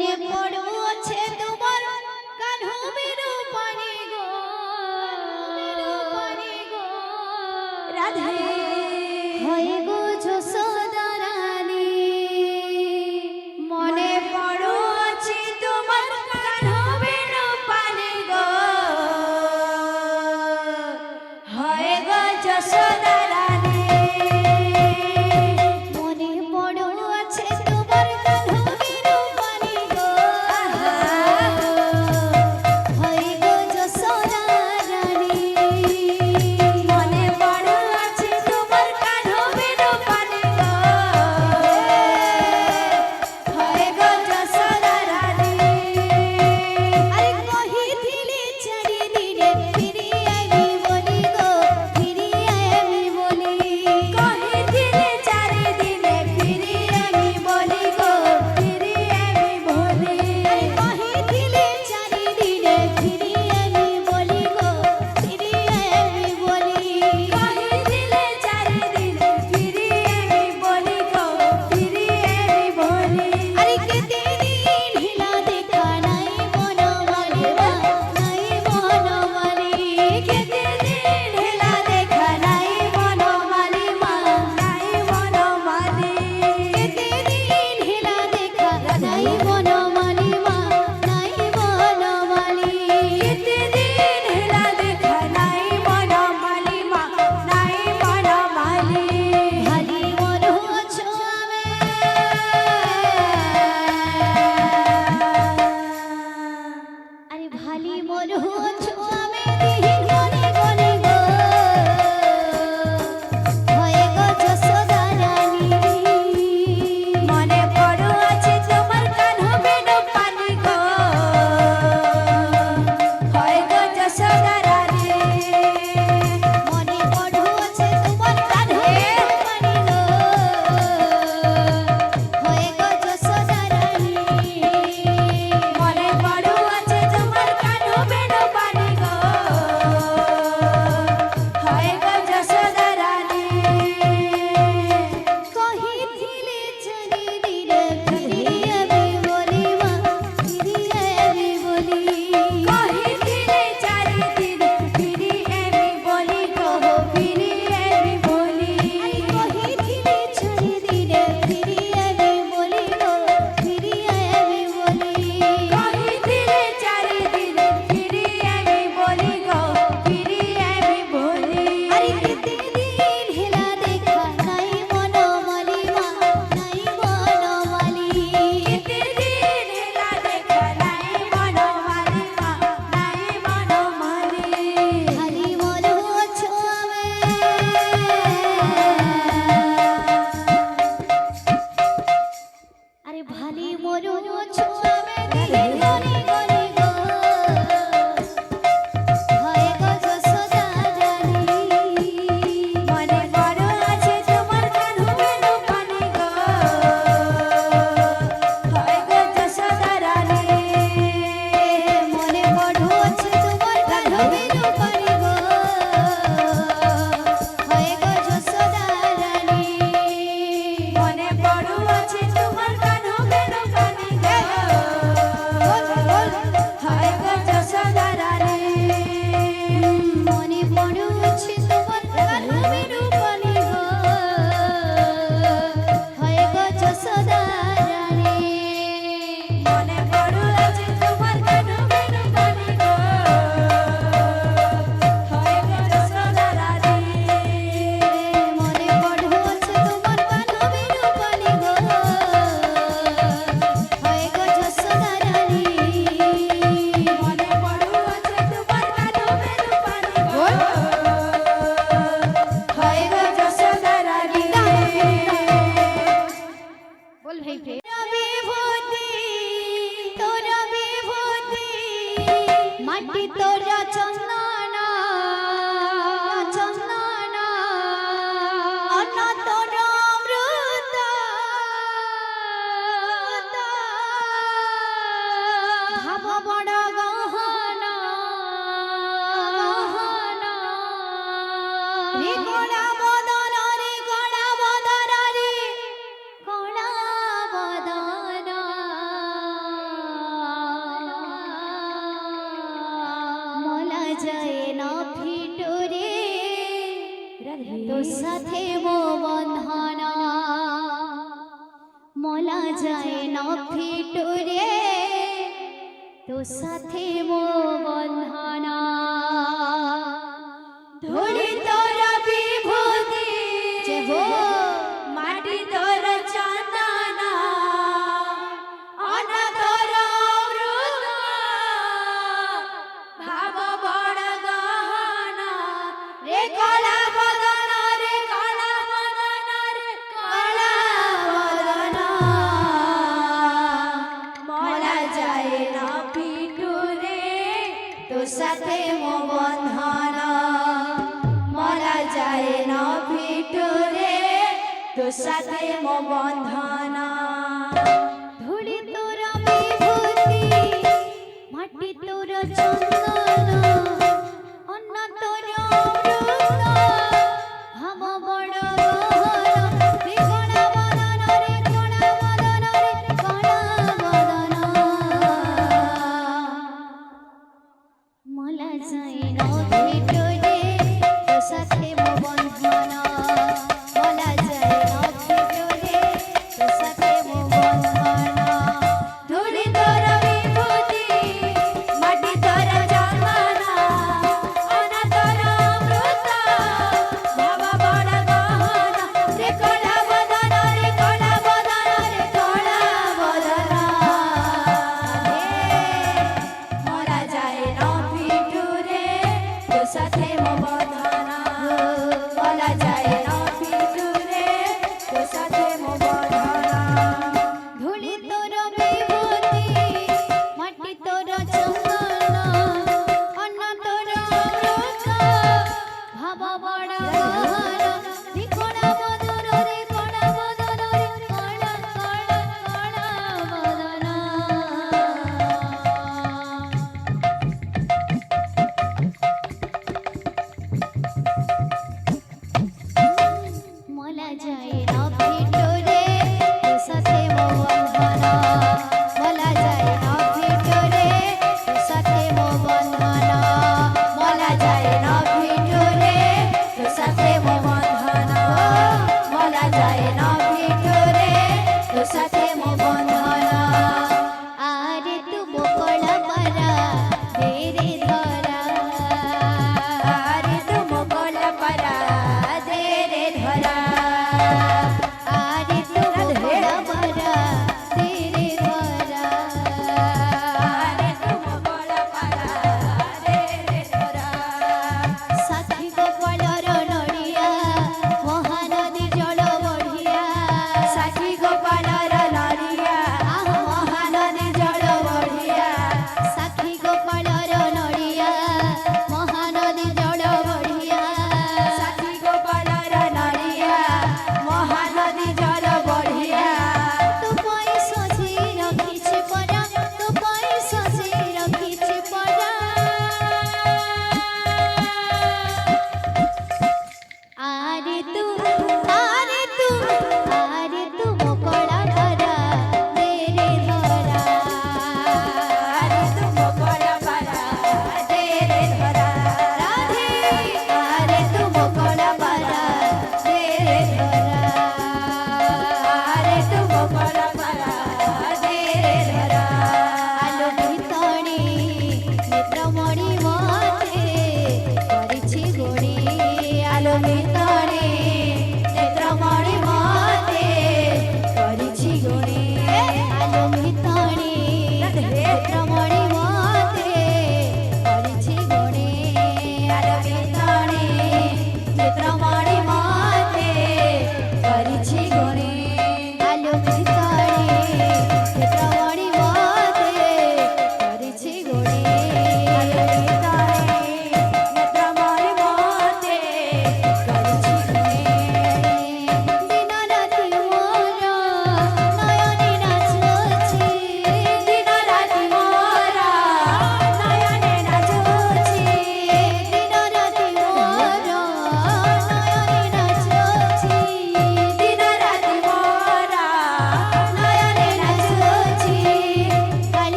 মনে পড়ছে তোমার কানু বিরু পানি গো রাধে হয় গো যশোদা রানী মনে পড়ছে তোমার কানু বিরু পানি গো হয় গো যশোদা রানী মনে পড়ছে তোমার কানু বিরু পানি গো সাথে মো বন্ধন মলা যায় না ভিটরে তো সাথে মো বন্ধন ধরি তোর বিভূতি যে হো মাটি তোর চন্দন অন তোর অমৃত ভাব বড় গহন রে কলা বদন রে কলা বদন রে কলা বদন মলা যায় না পিটুরে তো সাথে মো বন্ধন মলা যায় না পিটুরে তো সাথে মো বন্ধন ধুলি তোর বিভূতি মাটি তোর চন্দন অন্ন তোর অমৃত ভাব বড় গহন রে কণা বদন রে কণা বদন রে কণা বদন মলা যায় না ভিটরে তো সাথে মো বন্ধন মলা যায় না ভিটরে তো সাথে মো বন্ধন ধুলি তোর বিভূতি মাটি তোর চন্দন অন তোর অমৃত ভাব বড় গহন রে কণা বদন রে কণা বদন রে কণা বদন মলা যায় না ভিটরে তো সাথে মো বন্ধন মলা যায় না ভিটরে তো সাথে মো বন্ধন ধুলি তোর বিভূতি মাটি তোর চন্দন অন্ন তোর অমৃত ভাব বড় গহন রে কণা বদন রে কণা বদন রে কণা কণা কণা বদন মলা যায় না ভিটরে তো সাথে মো বন্ধন মলা যায় না ভিটরে তো সাথে মো বন্ধন মলা যায় না ভিটরে তো সাথে মো বন্ধন মলা যায় না ভিটরে তো সাথে মো বন্ধন আরে তু বকল পরা দেরে ধরা আরে তু বকল পরা দেরে ধরা আরে তু বকল পরা দেরে ধরা আরে তু বকল পরা দেরে ধরা সাথী গোপালর নড়িয়া মহানদী জল বঢ়িয়া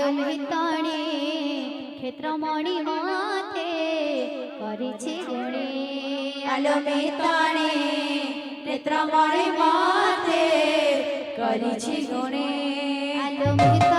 আলো মেহতাণে ক্ষেত্রমণি মাথে করেছি গুণে আলো মেহতাণে নেত্রমণি মাথে করিছি গুণে আলো মেহতা